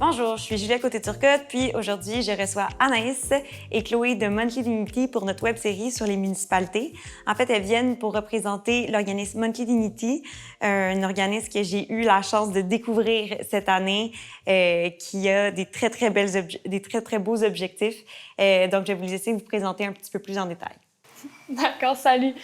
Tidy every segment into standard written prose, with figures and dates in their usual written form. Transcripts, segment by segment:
Bonjour, je suis Julia Côté-Turcotte, puis aujourd'hui, je reçois Anaïs et Chloé de Monthly Dignity pour notre web-série sur les municipalités. En fait, elles viennent pour représenter l'organisme Monthly Dignity, un organisme que j'ai eu la chance de découvrir cette année, qui a des très beaux objectifs. Donc, je vais vous laisser vous présenter un petit peu plus en détail. D'accord, salut.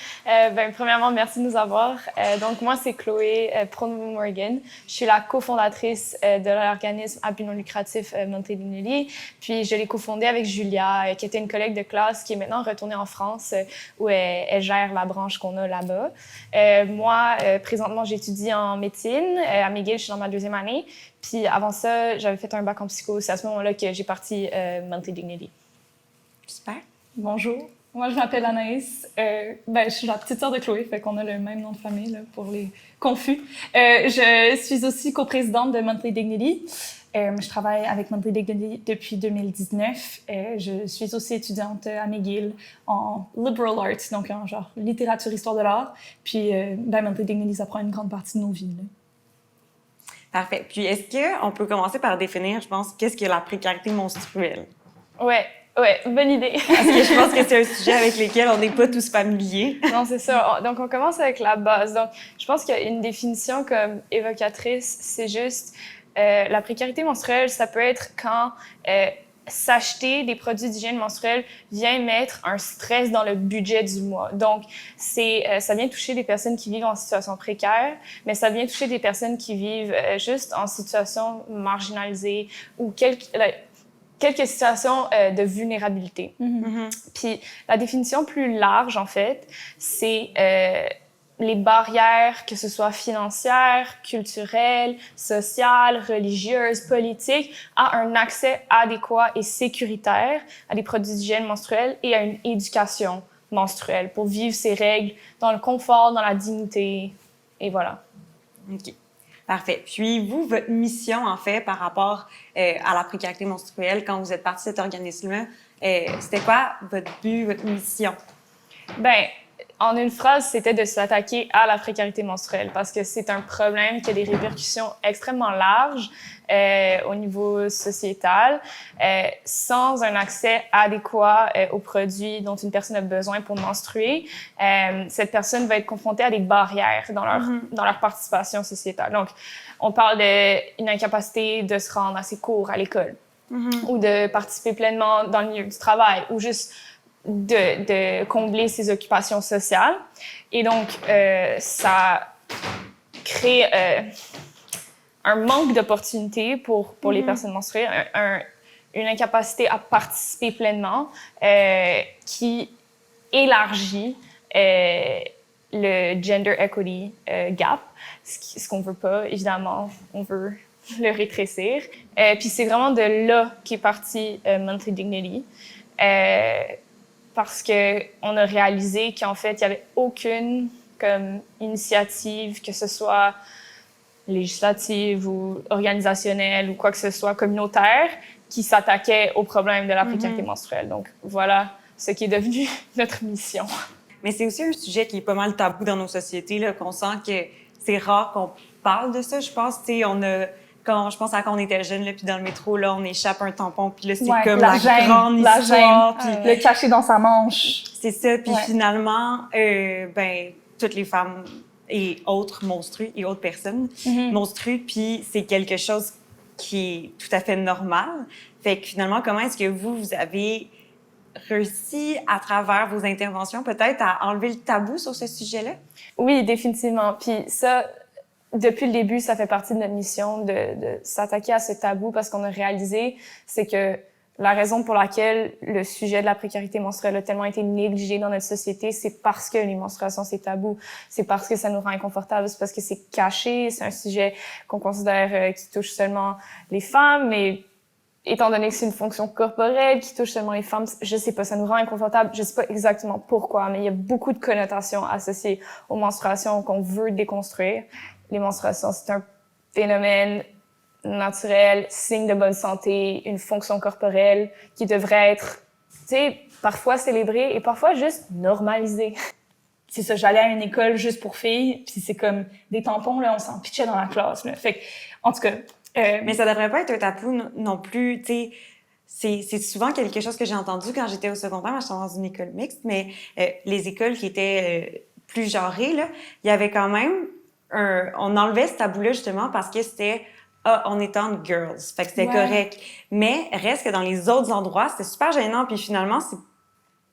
Premièrement, merci de nous avoir. Donc, moi, c'est Chloé Prono-Morgan. Je suis la cofondatrice de l'organisme à but non lucratif Monthly Dignity. Puis, je l'ai cofondé avec Julia, qui était une collègue de classe, qui est maintenant retournée en France, où elle gère la branche qu'on a là-bas. Moi, présentement, j'étudie en médecine. À McGill, je suis dans ma 2e année. Puis, avant ça, j'avais fait un bac en psycho. C'est à ce moment-là que j'ai parti Monthly Dignity. Super. Bonjour. Moi, je m'appelle Anaïs. Je suis la petite sœur de Chloé, fait qu'on a le même nom de famille là, pour les confus. Je suis aussi coprésidente de Monthly Dignity. Je travaille avec Monthly Dignity depuis 2019. Je suis aussi étudiante à McGill en Liberal Arts, donc en genre littérature, histoire de l'art. Puis, Monthly Dignity, ça prend une grande partie de nos vies. Là. Parfait. Puis, est-ce qu'on peut commencer par définir, je pense, qu'est-ce que la précarité menstruelle? Ouais, bonne idée. Parce que je pense que c'est un sujet avec lequel on n'est pas tous familiers. Non, c'est ça. Donc, on commence avec la base. Donc, je pense qu'il y a une définition comme évocatrice, c'est juste la précarité menstruelle, ça peut être quand s'acheter des produits d'hygiène menstruelle vient mettre un stress dans le budget du mois. Donc, ça vient toucher des personnes qui vivent en situation précaire, mais ça vient toucher des personnes qui vivent juste en situation marginalisée ou quelques situations de vulnérabilité. Puis la définition plus large, en fait, c'est les barrières, que ce soit financières, culturelles, sociales, religieuses, politiques, à un accès adéquat et sécuritaire à des produits d'hygiène menstruelle et à une éducation menstruelle pour vivre ces règles dans le confort, dans la dignité, et voilà. OK. Parfait. Puis vous, votre mission, en fait, par rapport à la précarité menstruelle, quand vous êtes parti de cet organisme-là, c'était quoi votre but, votre mission? En une phrase, c'était de s'attaquer à la précarité menstruelle parce que c'est un problème qui a des répercussions extrêmement larges au niveau sociétal. Sans un accès adéquat aux produits dont une personne a besoin pour menstruer, cette personne va être confrontée à des barrières dans leur participation sociétale. Donc, on parle d'une incapacité de se rendre à ses cours à l'école ou de participer pleinement dans le milieu du travail ou juste de combler ses occupations sociales. Et donc, ça crée un manque d'opportunités pour les personnes menstruées, une incapacité à participer pleinement qui élargit le gender equity gap, ce qu'on veut pas, évidemment, on veut le rétrécir. Puis c'est vraiment de là qu'est parti Monthly Dignity. Parce qu'on a réalisé qu'en fait, il n'y avait aucune initiative, que ce soit législative ou organisationnelle ou quoi que ce soit, communautaire, qui s'attaquait au problème de la précarité menstruelle. Donc, voilà ce qui est devenu notre mission. Mais c'est aussi un sujet qui est pas mal tabou dans nos sociétés, là, qu'on sent que c'est rare qu'on parle de ça, je pense. Tu sais, je pense à quand on était jeune, là, puis dans le métro, là, on échappe un tampon, puis là, c'est comme la grande histoire. Puis le cacher dans sa manche. C'est ça. Puis finalement, toutes les femmes et autres monstrues et autres personnes monstrues, puis c'est quelque chose qui est tout à fait normal. Fait que finalement, comment est-ce que vous avez réussi, à travers vos interventions, peut-être à enlever le tabou sur ce sujet-là? Oui, définitivement. Puis ça, depuis le début, ça fait partie de notre mission de s'attaquer à ce tabou parce qu'on a réalisé, c'est que la raison pour laquelle le sujet de la précarité menstruelle a tellement été négligé dans notre société, c'est parce que les menstruations, c'est tabou. C'est parce que ça nous rend inconfortables, c'est parce que c'est caché, c'est un sujet qu'on considère qui touche seulement les femmes, mais étant donné que c'est une fonction corporelle qui touche seulement les femmes, je sais pas, ça nous rend inconfortable. Je sais pas exactement pourquoi, mais il y a beaucoup de connotations associées aux menstruations qu'on veut déconstruire. Les menstruations, c'est un phénomène naturel, signe de bonne santé, une fonction corporelle qui devrait être sais, parfois célébrer et parfois juste normaliser. C'est ça, j'allais à une école juste pour filles, puis c'est comme des tampons, là, on s'en pitchait dans la classe, là. Fait que, en tout cas... Mais ça devrait pas être un tabou non plus, tu sais. C'est souvent quelque chose que j'ai entendu quand j'étais au secondaire. Moi, j'étais dans une école mixte, mais les écoles qui étaient plus genrées, là, il y avait quand même on enlevait ce tabou-là, justement, parce que c'était on est en girls. Fait que c'était correct. Mais reste que dans les autres endroits, c'était super gênant. Puis finalement, c'est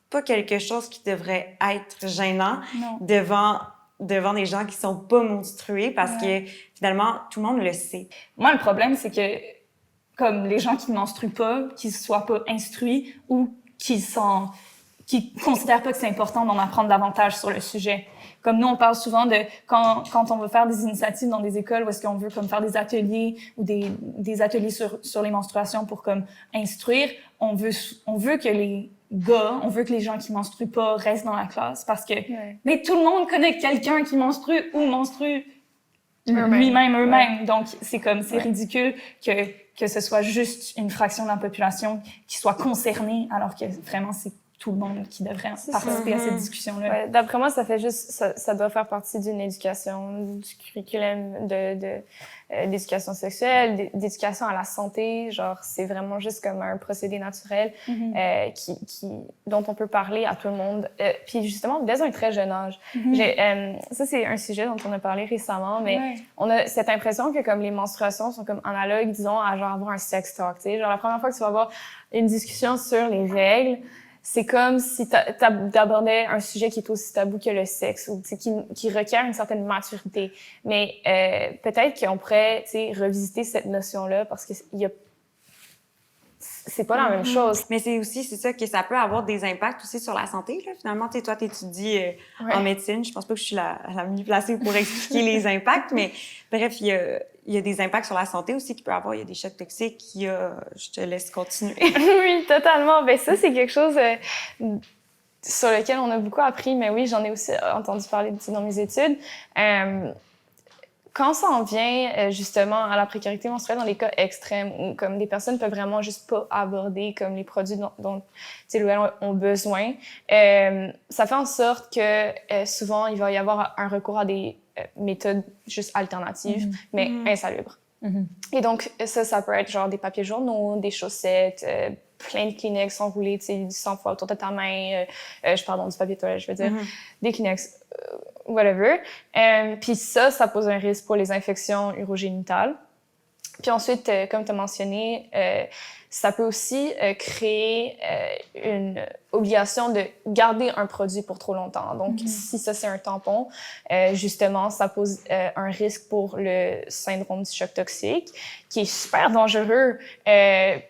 pas quelque chose qui devrait être gênant devant des gens qui sont pas menstrués parce que finalement, tout le monde le sait. Moi, le problème, c'est que comme les gens qui ne menstruent pas, qui ne soient pas instruits ou qui considèrent pas que c'est important d'en apprendre davantage sur le sujet. Comme nous, on parle souvent de quand on veut faire des initiatives dans des écoles où est-ce qu'on veut comme faire des ateliers ou des ateliers sur les menstruations pour comme instruire, on veut que les gars, on veut que les gens qui menstruent pas restent dans la classe parce que mais tout le monde connaît quelqu'un qui menstrue ou menstrue lui-même, eux-mêmes. Donc, c'est ridicule que ce soit juste une fraction de la population qui soit concernée, alors que vraiment, c'est tout le monde qui devrait participer à cette discussion-là. Ouais, d'après moi, ça doit faire partie d'une éducation, du curriculum d'éducation sexuelle, d'éducation à la santé. Genre, c'est vraiment juste comme un procédé naturel dont on peut parler à tout le monde. Puis justement, dès un très jeune âge. Ça, c'est un sujet dont on a parlé récemment, mais on a cette impression que comme les menstruations sont comme analogues, disons, à genre avoir un sex talk. Tu sais, genre la première fois que tu vas avoir une discussion sur les règles, c'est comme si t'abordais un sujet qui est aussi tabou que le sexe ou qui requiert une certaine maturité. Mais peut-être qu'on pourrait revisiter cette notion-là parce que c'est pas la même chose. Mais c'est ça que ça peut avoir des impacts aussi sur la santé. Là. Finalement, toi, t'étudies en médecine. Je pense pas que je suis la mieux placée pour expliquer les impacts, mais bref, il y a des impacts sur la santé aussi qu'il peut avoir. Il y a des chocs toxiques. Je te laisse continuer. Oui, totalement. Ben ça, c'est quelque chose sur lequel on a beaucoup appris. Mais oui, j'en ai aussi entendu parler dans mes études. Quand ça en vient justement à la précarité menstruelle dans les cas extrêmes où comme des personnes peuvent vraiment juste pas aborder comme les produits dont elles ont besoin, ça fait en sorte que souvent il va y avoir un recours à des méthodes juste alternatives mais insalubres. Et donc ça peut être genre des papiers journaux, des chaussettes, plein de Kleenex enroulés, tu sais, 100 fois autour de ta main, du papier toilette, je veux dire, des Kleenex, whatever. Puis ça pose un risque pour les infections urogénitales. Puis ensuite, comme tu as mentionné, ça peut aussi créer une obligation de garder un produit pour trop longtemps. Donc, si ça, c'est un tampon, justement, ça pose un risque pour le syndrome du choc toxique, qui est super dangereux.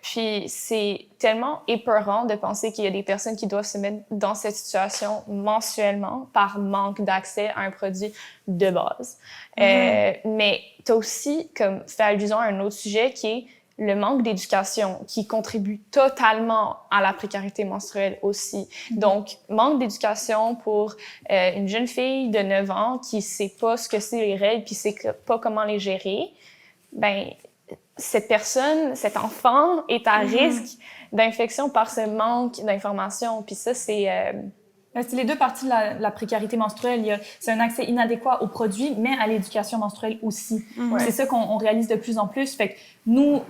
Puis, c'est tellement épeurant de penser qu'il y a des personnes qui doivent se mettre dans cette situation mensuellement par manque d'accès à un produit de base. Mais tu as aussi comme fait allusion à un autre sujet qui est le manque d'éducation qui contribue totalement à la précarité menstruelle aussi. Donc, manque d'éducation pour une jeune fille de 9 ans qui sait pas ce que c'est les règles puis sait pas comment les gérer, ben cette personne, cet enfant est à risque d'infection par ce manque d'information. Puis ça, c'est les deux parties de la précarité menstruelle. C'est un accès inadéquat aux produits, mais à l'éducation menstruelle aussi. C'est ça qu'on réalise de plus en plus. Fait que nous,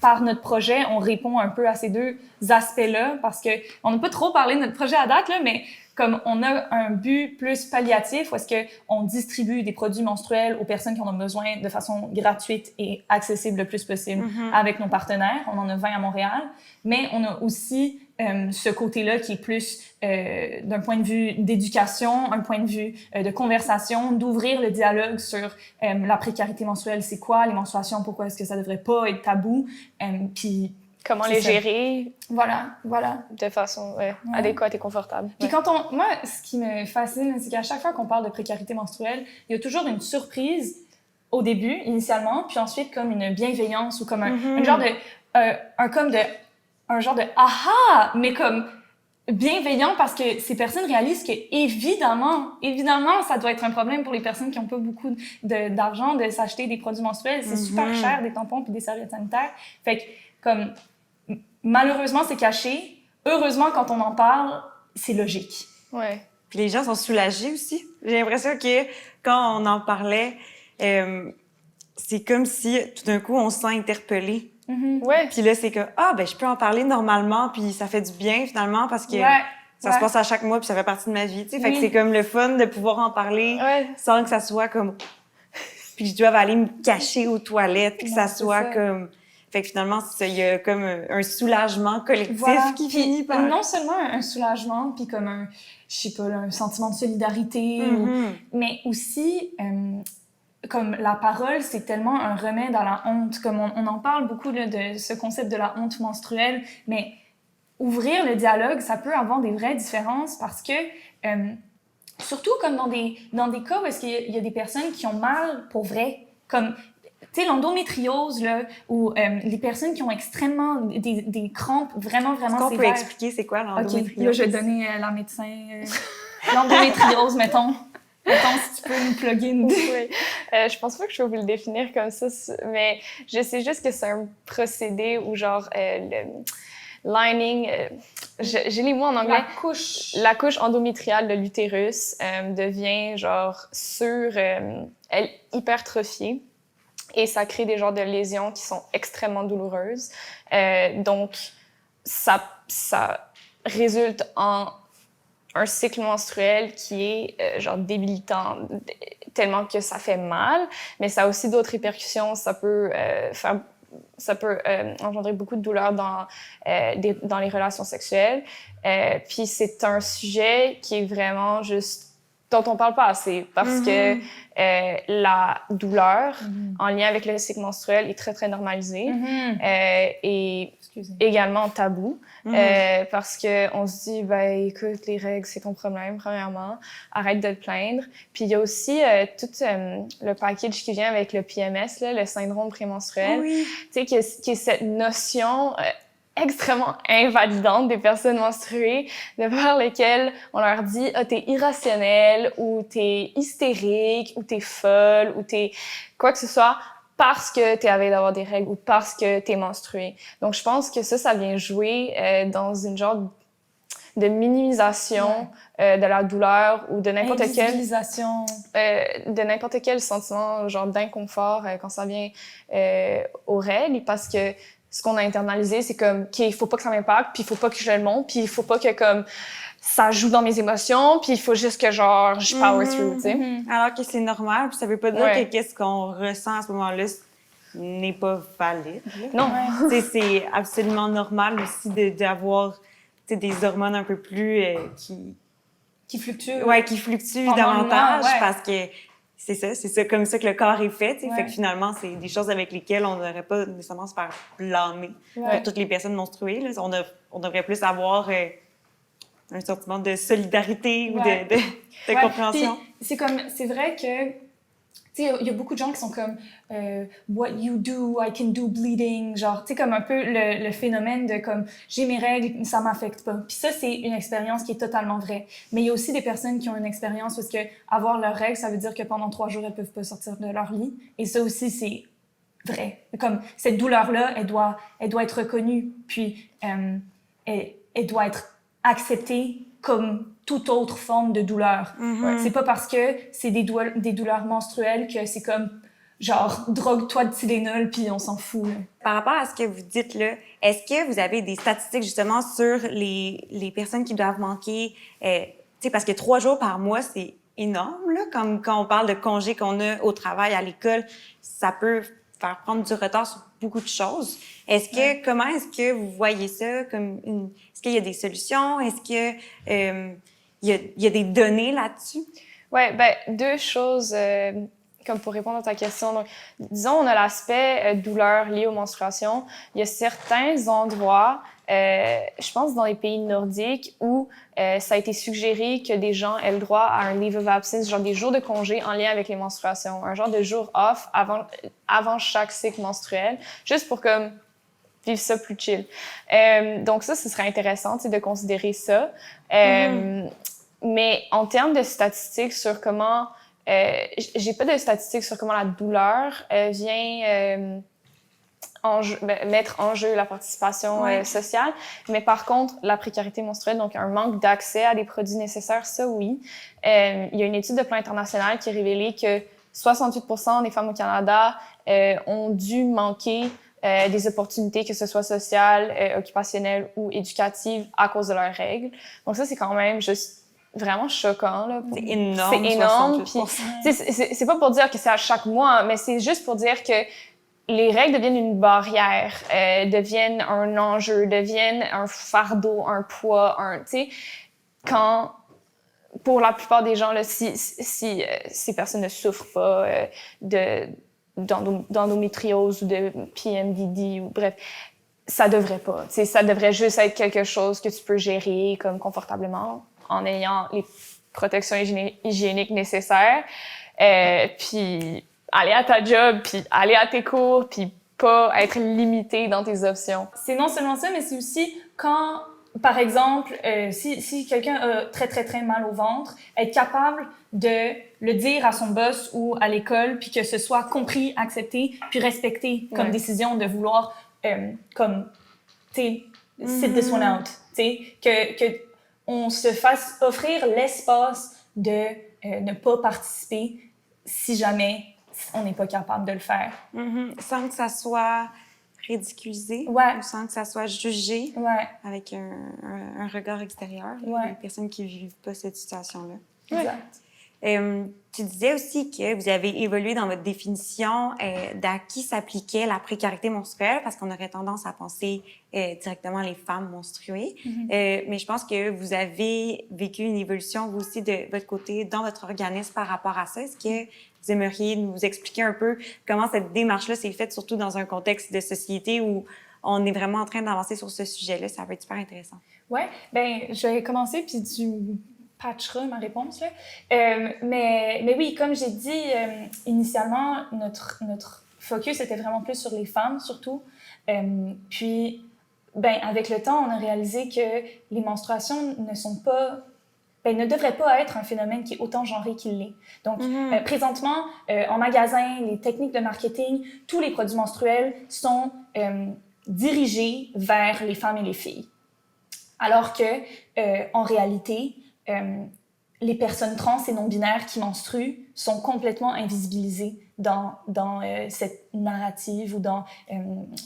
par notre projet, on répond un peu à ces deux aspects-là parce que on n'a pas trop parlé de notre projet à date, là, mais comme on a un but plus palliatif, où est-ce qu'on distribue des produits menstruels aux personnes qui en ont besoin de façon gratuite et accessible le plus possible avec nos partenaires. On en a 20 à Montréal. Mais on a aussi ce côté-là qui est plus d'un point de vue d'éducation, un point de vue de conversation, d'ouvrir le dialogue sur la précarité menstruelle, c'est quoi les menstruations, pourquoi est-ce que ça devrait pas être tabou, puis comment les gérer. Voilà. De façon adéquate et confortable. Puis moi, ce qui me fascine, c'est qu'à chaque fois qu'on parle de précarité menstruelle, il y a toujours une surprise au début, initialement, puis ensuite comme une bienveillance ou comme un genre de aha, mais comme bienveillant parce que ces personnes réalisent que évidemment, ça doit être un problème pour les personnes qui n'ont pas beaucoup d'argent de s'acheter des produits menstruels. C'est super cher, des tampons puis des serviettes sanitaires. Fait que, comme, malheureusement, c'est caché. heureusement, quand on en parle, c'est logique. Ouais. Puis les gens sont soulagés aussi. J'ai l'impression que quand on en parlait, c'est comme si tout d'un coup on se sent interpellé. Ouais. Puis là, c'est que ben je peux en parler normalement, puis ça fait du bien finalement parce que ça se passe à chaque mois, puis ça fait partie de ma vie. Tu sais, fait que c'est comme le fun de pouvoir en parler sans que ça soit comme puis je dois aller me cacher aux toilettes, puis que ça soit comme. Fait que finalement, il y a comme un soulagement collectif qui finit par. Non seulement un soulagement, puis comme un, je sais pas, là, un sentiment de solidarité, mais aussi, comme la parole, c'est tellement un remède à la honte. Comme on en parle beaucoup là, de ce concept de la honte menstruelle, mais ouvrir le dialogue, ça peut avoir des vraies différences parce que. Surtout comme dans des cas où est-ce qu'il y a des personnes qui ont mal pour vrai, comme tu sais l'endométriose là, ou les personnes qui ont extrêmement des crampes vraiment Est-ce qu'on sévères. peut expliquer c'est quoi l'endométriose? Ok, là je vais donner la médecin l'endométriose, mettons si tu peux nous plugger une. Oui. Je pense pas que je peux vous le définir comme ça, mais je sais juste que c'est un procédé où genre le lining, j'ai les mots en anglais. La couche endométriale de l'utérus devient genre elle hypertrophiée et ça crée des genres de lésions qui sont extrêmement douloureuses. Donc, ça résulte en un cycle menstruel qui est genre débilitant tellement que ça fait mal, mais ça a aussi d'autres répercussions. Ça peut engendrer beaucoup de douleur dans les relations sexuelles. Puis c'est un sujet qui est vraiment juste dont on parle pas assez parce que la douleur en lien avec le cycle menstruel est très, très normalisée et également tabou parce qu'on se dit, ben écoute, les règles, c'est ton problème, premièrement. Arrête de te plaindre. Puis il y a aussi tout le package qui vient avec le PMS, là, le syndrome prémenstruel. Tu sais, qui est cette notion extrêmement invalidante des personnes menstruées, de par lesquelles on leur dit « Ah, t'es irrationnelle » ou « T'es hystérique » ou « T'es folle » ou « T'es quoi que ce soit parce que t'es à veille d'avoir des règles ou parce que t'es menstruée. Donc, je pense que ça vient jouer dans une genre de minimisation de la douleur ou de n'importe quel sentiment genre d'inconfort quand ça vient aux règles, parce que ce qu'on a internalisé, c'est comme, OK, il faut pas que ça m'impacte, puis il faut pas que je le montre, puis il faut pas que, comme, ça joue dans mes émotions, puis il faut juste que, genre, je power through, tu sais. Alors que c'est normal, puis ça veut pas dire que qu'est-ce qu'on ressent à ce moment-là n'est pas valide. Non. C'est absolument normal aussi d'avoir des hormones un peu plus qui fluctuent. Qui fluctuent davantage, parce que c'est ça, comme ça que le corps est fait, tu sais. Fait que finalement, c'est des choses avec lesquelles on n'aurait pas nécessairement se faire blâmer pour toutes les personnes menstruées, là. On devrait plus avoir un sentiment de solidarité ou de compréhension. Puis, c'est vrai que, tu sais, il y a beaucoup de gens qui sont comme what you do, I can do bleeding, genre, tu sais, comme un peu le phénomène de comme j'ai mes règles, ça m'affecte pas. Puis ça, c'est une expérience qui est totalement vraie. Mais il y a aussi des personnes qui ont une expérience parce que avoir leurs règles, ça veut dire que pendant 3 jours, elles peuvent pas sortir de leur lit. Et ça aussi, c'est vrai. Comme cette douleur-là, elle doit être reconnue, puis elle doit être acceptée comme toute autre forme de douleur. C'est pas parce que c'est des douleurs menstruelles que c'est comme genre drogue-toi de Tylenol puis on s'en fout. Là. Par rapport à ce que vous dites là, est-ce que vous avez des statistiques justement sur les personnes qui doivent manquer, tu sais, parce que 3 jours par mois, c'est énorme, là, comme quand on parle de congés qu'on a au travail, à l'école, ça peut faire prendre du retard sur beaucoup de choses. Comment est-ce que vous voyez ça comme est-ce qu'il y a des solutions? Est-ce que il y a des données là-dessus? Ouais, ben 2 choses comme pour répondre à ta question. Donc, disons, on a l'aspect douleur liée aux menstruations. Il y a certains endroits, je pense dans les pays nordiques, où ça a été suggéré que des gens aient le droit à un leave of absence, genre des jours de congé en lien avec les menstruations, un genre de jour off avant chaque cycle menstruel, juste pour comme vivre ça plus chill. Donc ça, ce serait intéressant, tu sais, de considérer ça. Mais en termes de statistiques sur comment j'ai pas de statistiques sur comment la douleur vient mettre en jeu la participation sociale. Mais par contre, la précarité menstruelle, donc un manque d'accès à des produits nécessaires, ça oui. Il y a une étude de plan international qui a révélé que 68% des femmes au Canada ont dû manquer des opportunités, que ce soit sociales, occupationnelles ou éducatives, à cause de leurs règles. Donc ça, c'est quand même juste vraiment choquant. Là. C'est énorme. C'est énorme. Puis, c'est pas pour dire que c'est à chaque mois, mais c'est juste pour dire que les règles deviennent une barrière, deviennent un enjeu, deviennent un fardeau, un poids, tu sais, quand, pour la plupart des gens, là, si ces personnes ne souffrent pas d'endométriose ou de PMDD, ou bref, ça devrait pas. Tu sais, ça devrait juste être quelque chose que tu peux gérer comme confortablement en ayant les protections hygiéniques nécessaires, puis aller à ta job, puis aller à tes cours, puis pas être limité dans tes options. C'est non seulement ça, mais c'est aussi quand, par exemple, si quelqu'un a très, très, très mal au ventre, être capable de le dire à son boss ou à l'école, puis que ce soit compris, accepté, puis respecté comme décision de vouloir, comme, tu sais, sit this one out, tu sais, que on se fasse offrir l'espace de ne pas participer si jamais on n'est pas capable de le faire. Sans que ça soit ridiculisé, ou sans que ça soit jugé avec un regard extérieur, les personnes qui ne vivent pas cette situation-là. Exact. Tu disais aussi que vous avez évolué dans votre définition d'à qui s'appliquait la précarité menstruelle, parce qu'on aurait tendance à penser directement les femmes menstruées. Mais je pense que vous avez vécu une évolution, vous aussi, de votre côté, dans votre organisme par rapport à ça. Est-ce que vous aimeriez nous expliquer un peu comment cette démarche-là s'est faite, surtout dans un contexte de société où on est vraiment en train d'avancer sur ce sujet-là? Ça va être super intéressant. Oui, bien, je vais commencer, puis tu patcheras ma réponse, là. Mais oui, comme j'ai dit, initialement, notre focus était vraiment plus sur les femmes, surtout. Puis, ben, avec le temps, on a réalisé que les menstruations ne devrait pas être un phénomène qui est autant genré qu'il l'est. Donc, présentement, en magasin, les techniques de marketing, tous les produits menstruels sont dirigés vers les femmes et les filles. Alors que, en réalité, les personnes trans et non-binaires qui menstruent sont complètement invisibilisées dans cette narrative ou dans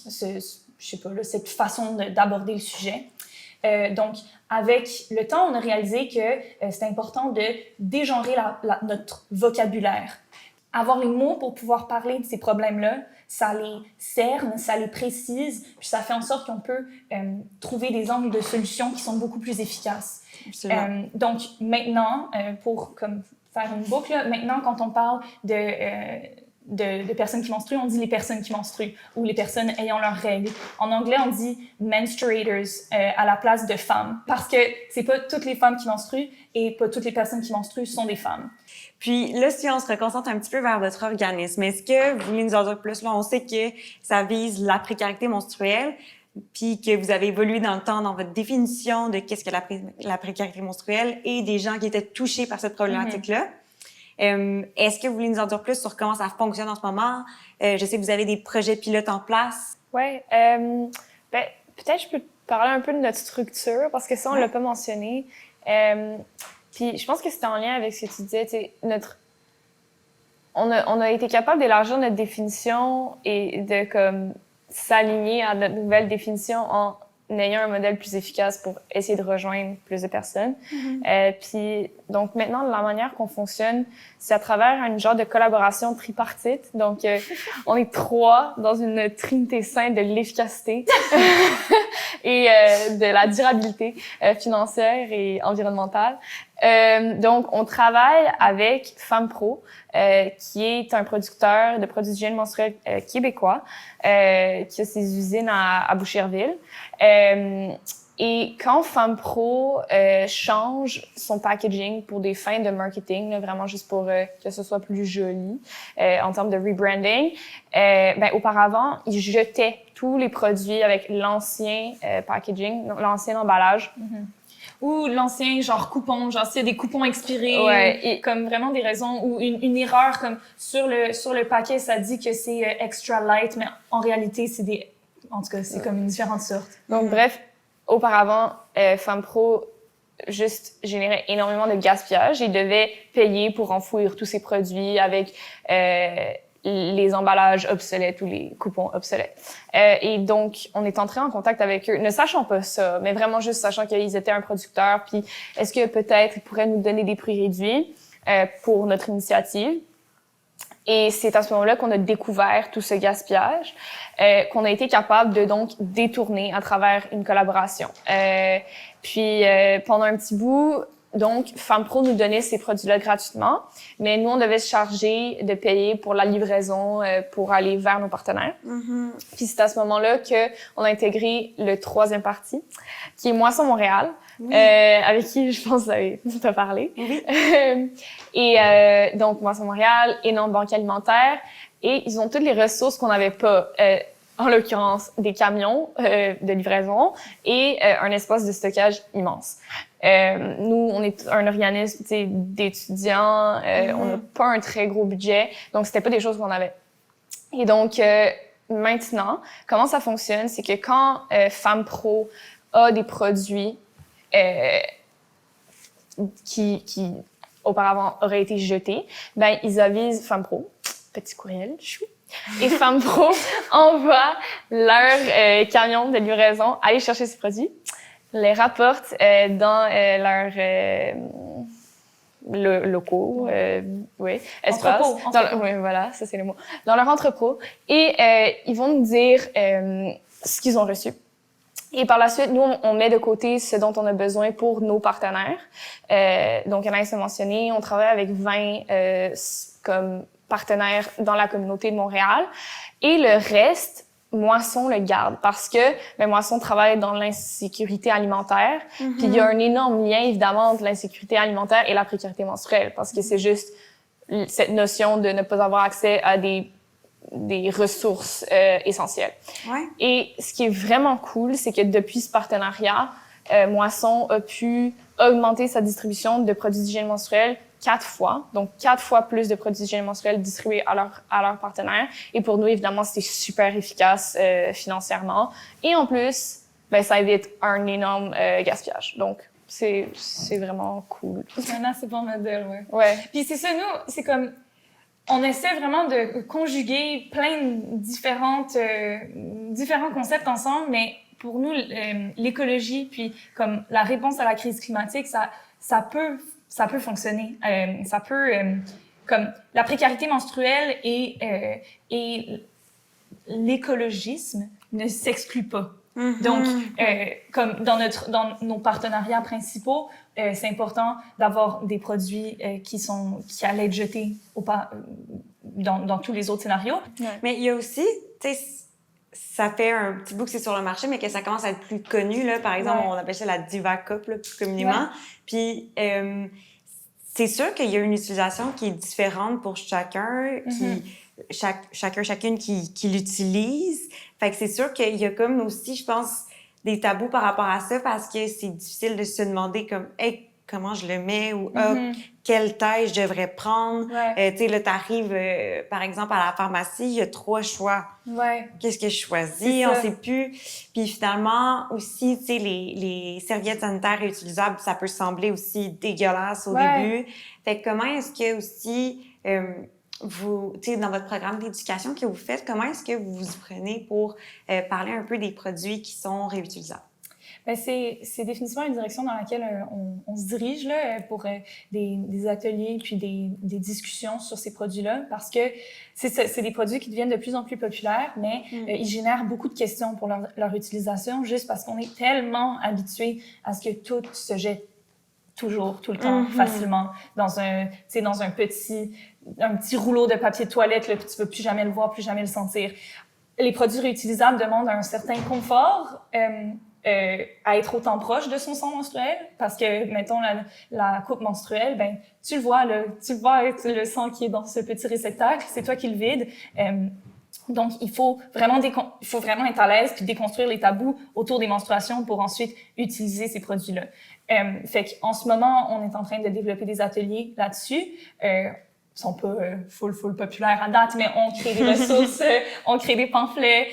cette façon d'aborder le sujet. Donc, avec le temps, on a réalisé que c'est important de dégenrer notre vocabulaire. Avoir les mots pour pouvoir parler de ces problèmes-là, ça les cerne, ça les précise, puis ça fait en sorte qu'on peut trouver des angles de solution qui sont beaucoup plus efficaces. Donc, maintenant, pour faire une boucle, maintenant, quand on parle de personnes qui menstruent, on dit les personnes qui menstruent ou les personnes ayant leurs règles. En anglais, on dit menstruators à la place de femmes parce que c'est pas toutes les femmes qui menstruent et pas toutes les personnes qui menstruent sont des femmes. Puis là, si on se reconcentre un petit peu vers votre organisme, est-ce que vous voulez nous en dire plus? Là, on sait que ça vise la précarité menstruelle, puis que vous avez évolué dans le temps dans votre définition de qu'est-ce que la précarité menstruelle et des gens qui étaient touchés par cette problématique-là. Est-ce que vous voulez nous en dire plus sur comment ça fonctionne en ce moment? Je sais que vous avez des projets pilotes en place. Oui. Peut-être je peux te parler un peu de notre structure, parce que ça, on l'a pas mentionné. Puis je pense que c'était en lien avec ce que tu disais. On a été capable d'élargir notre définition et de s'aligner à notre nouvelle définition en ayant un modèle plus efficace pour essayer de rejoindre plus de personnes. Puis, donc, maintenant, la manière qu'on fonctionne, c'est à travers une genre de collaboration tripartite. Donc, on est 3 dans une trinité sainte de l'efficacité et de la durabilité financière et environnementale. Donc, on travaille avec Femme Pro, qui est un producteur de produits d'hygiène menstruelle québécois, qui a ses usines à Boucherville. Et quand Femme Pro change son packaging pour des fins de marketing, là, vraiment juste pour que ce soit plus joli en termes de rebranding, auparavant, ils jetaient tous les produits avec l'ancien packaging, l'ancien emballage. Ou l'ancien genre coupon, genre s'il y a des coupons expirés, et comme vraiment des raisons, ou une erreur comme sur le paquet, ça dit que c'est extra light, mais en réalité, c'est des En tout cas, c'est comme une différente sorte. Donc, bref, auparavant, FemmePro juste générait énormément de gaspillage et devait payer pour enfouir tous ces produits avec les emballages obsolètes ou les coupons obsolètes. Et donc, on est entré en contact avec eux, ne sachant pas ça, mais vraiment juste sachant qu'ils étaient un producteur, puis est-ce que peut-être ils pourraient nous donner des prix réduits pour notre initiative. Et c'est à ce moment-là qu'on a découvert tout ce gaspillage, qu'on a été capable de donc détourner à travers une collaboration. Puis pendant un petit bout, donc FemmePro nous donnait ces produits-là gratuitement, mais nous on devait se charger de payer pour la livraison pour aller vers nos partenaires. Puis c'est à ce moment-là que on a intégré le troisième parti, qui est Moisson Montréal. Oui. Avec qui je pense que tu as parlé. Oui. Et donc, Moisson Montréal, énorme banque alimentaire, et ils ont toutes les ressources qu'on n'avait pas, en l'occurrence des camions de livraison et un espace de stockage immense. Nous, on est un organisme d'étudiants, on n'a pas un très gros budget, donc c'était pas des choses qu'on avait. Et donc, maintenant, comment ça fonctionne, c'est que quand FemmePro a des produits qui auparavant auraient été jetés, ben ils avisent FemmePro, petit courriel, chou, et FemmePro envoie leur camion de livraison aller chercher ces produits, les rapporte dans leurs locaux, oui, espace. Entrepôt. Oui, voilà, ça c'est le mot. Dans leur entrepôt, et ils vont nous dire ce qu'ils ont reçu. Et par la suite, nous, on met de côté ce dont on a besoin pour nos partenaires. Donc, Anaïs a mentionné, on travaille avec 20 comme partenaires dans la communauté de Montréal. Et le reste, Moisson le garde parce que Moisson travaille dans l'insécurité alimentaire. Puis il y a un énorme lien, évidemment, entre l'insécurité alimentaire et la précarité menstruelle parce que c'est juste cette notion de ne pas avoir accès à des ressources essentielles. Ouais. Et ce qui est vraiment cool, c'est que depuis ce partenariat, Moisson a pu augmenter sa distribution de produits d'hygiène menstruelle 4 fois. Donc, 4 fois plus de produits d'hygiène menstruelle distribués à leurs partenaires. Et pour nous, évidemment, c'était super efficace financièrement. Et en plus, ça évite un énorme gaspillage. Donc, c'est vraiment cool. Maintenant, c'est bon modèle, ouais. Ouais. Puis c'est ça, nous, c'est comme... On essaie vraiment de conjuguer plein de différents concepts ensemble, mais pour nous, l'écologie puis comme la réponse à la crise climatique, ça peut fonctionner. Ça peut comme la précarité menstruelle et l'écologisme ne s'excluent pas. Donc, comme dans nos partenariats principaux, c'est important d'avoir des produits qui allaient être jetés dans tous les autres scénarios. Ouais. Mais il y a aussi, tu sais, ça fait un petit bout que c'est sur le marché, mais que ça commence à être plus connu, là. Par exemple, on appelle ça la Diva Cup, là, plus communément. Ouais. Puis, c'est sûr qu'il y a une utilisation qui est différente pour chacun, chacune qui l'utilise. Fait que c'est sûr qu'il y a comme aussi, je pense, des tabous par rapport à ça parce que c'est difficile de se demander comme hey, comment je le mets ou quelle taille je devrais prendre. Ouais. Tu sais, là, t'arrives, par exemple, à la pharmacie, il y a 3 choix. Ouais. Qu'est-ce que je choisis? On sait plus. Puis finalement, aussi, tu sais, les serviettes sanitaires réutilisables, ça peut sembler aussi dégueulasse au début. Fait que comment est-ce que aussi... vous, tu sais, dans votre programme d'éducation que vous faites, comment est-ce que vous vous prenez pour parler un peu des produits qui sont réutilisables? Ben c'est définitivement une direction dans laquelle on se dirige là, pour des ateliers puis des discussions sur ces produits-là parce que c'est des produits qui deviennent de plus en plus populaires, mais ils génèrent beaucoup de questions pour leur utilisation juste parce qu'on est tellement habitué à ce que tout se jette toujours, tout le temps, facilement, dans un petit rouleau de papier de toilette, là, puis tu ne veux plus jamais le voir, plus jamais le sentir. Les produits réutilisables demandent un certain confort à être autant proche de son sang menstruel, parce que, mettons, la coupe menstruelle, ben tu le vois le sang qui est dans ce petit réceptacle, c'est toi qui le vides. Donc, il faut vraiment être à l'aise puis déconstruire les tabous autour des menstruations pour ensuite utiliser ces produits-là. Fait qu'en ce moment, on est en train de développer des ateliers là-dessus. sont pas full populaires à date, mais on crée des ressources, on crée des pamphlets,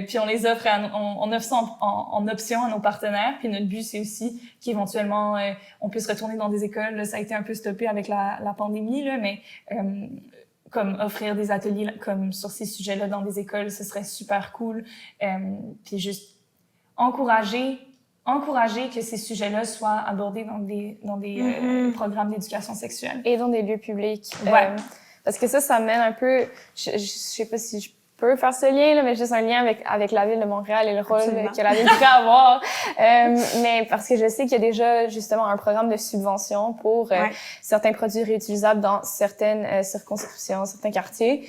puis on les offre, on offre ça en option à nos partenaires. Puis notre but, c'est aussi qu'éventuellement, on puisse retourner dans des écoles. Là, ça a été un peu stoppé avec la pandémie, là, mais comme offrir des ateliers comme sur ces sujets-là dans des écoles, ce serait super cool. Puis juste encourager que ces sujets-là soient abordés dans des programmes d'éducation sexuelle. Et dans des lieux publics. Ouais. Parce que ça mène un peu, je sais pas si je peux faire ce lien, là, mais juste un lien avec la ville de Montréal et le rôle que la ville pourrait avoir. Mais parce que je sais qu'il y a déjà justement un programme de subvention pour certains produits réutilisables dans certaines circonscriptions, certains quartiers.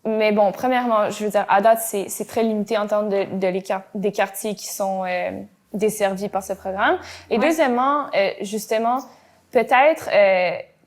Mais bon, premièrement, je veux dire, à date, c'est très limité en termes des quartiers qui sont desservis par ce programme. Et deuxièmement, justement, peut-être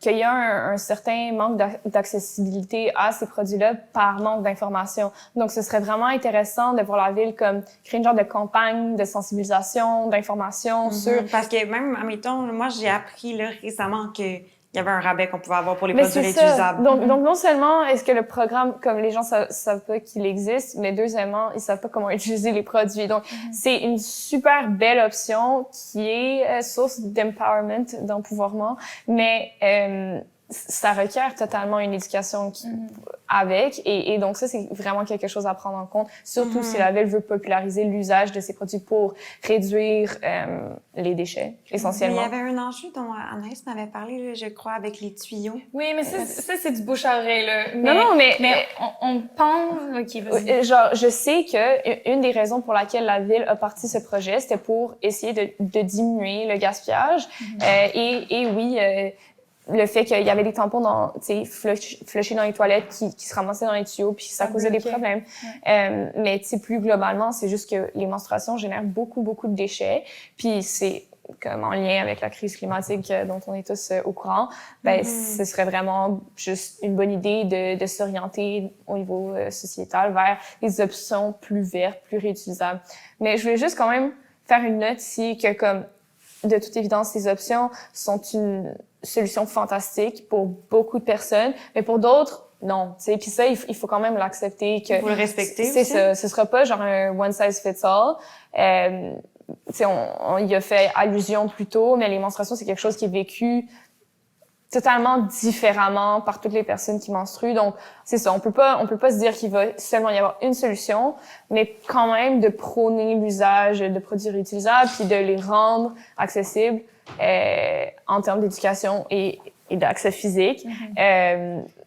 qu'il y a un certain manque d'accessibilité à ces produits-là par manque d'information. Donc, ce serait vraiment intéressant de voir la ville comme créer une genre de campagne de sensibilisation, d'information sur... Parce que même, admettons, moi, j'ai appris là, récemment que il y avait un rabais qu'on pouvait avoir pour les produits réutilisables. Donc, non seulement est-ce que le programme, comme les gens savent pas qu'il existe, mais deuxièmement, ils savent pas comment utiliser les produits. Donc, c'est une super belle option qui est source d'empowerment, d'empouvoirment, mais ça requiert totalement une éducation avec, et donc ça, c'est vraiment quelque chose à prendre en compte, surtout si la ville veut populariser l'usage de ces produits pour réduire les déchets, essentiellement. Mais il y avait un enjeu dont Anaïs m'avait parlé, là, je crois, avec les tuyaux. Oui, mais ça c'est du bouche à oreille, là. Mais on pense... OK, vas-y. Genre, je sais que une des raisons pour laquelle la ville a parti ce projet, c'était pour essayer de diminuer le gaspillage. Et oui, le fait qu'il y avait des tampons flushés dans les toilettes qui se ramassaient dans les tuyaux, puis ça causait des problèmes. Mais plus globalement, c'est juste que les menstruations génèrent beaucoup de déchets, puis c'est comme en lien avec la crise climatique dont on est tous au courant, ce serait vraiment juste une bonne idée de s'orienter au niveau sociétal vers des options plus vertes, plus réutilisables. Mais je voulais juste quand même faire une note ici que, comme de toute évidence, ces options sont une solution fantastique pour beaucoup de personnes, mais pour d'autres, non. Puis ça, il faut quand même l'accepter. Que faut le respecter c'est aussi. Ça. Ce sera pas genre un one size fits all. On y a fait allusion plus tôt, mais les menstruations, c'est quelque chose qui est vécu totalement différemment par toutes les personnes qui menstruent. Donc, c'est ça. On peut pas se dire qu'il va seulement y avoir une solution, mais quand même de prôner l'usage de produits réutilisables puis de les rendre accessibles en termes d'éducation et d'accès physique.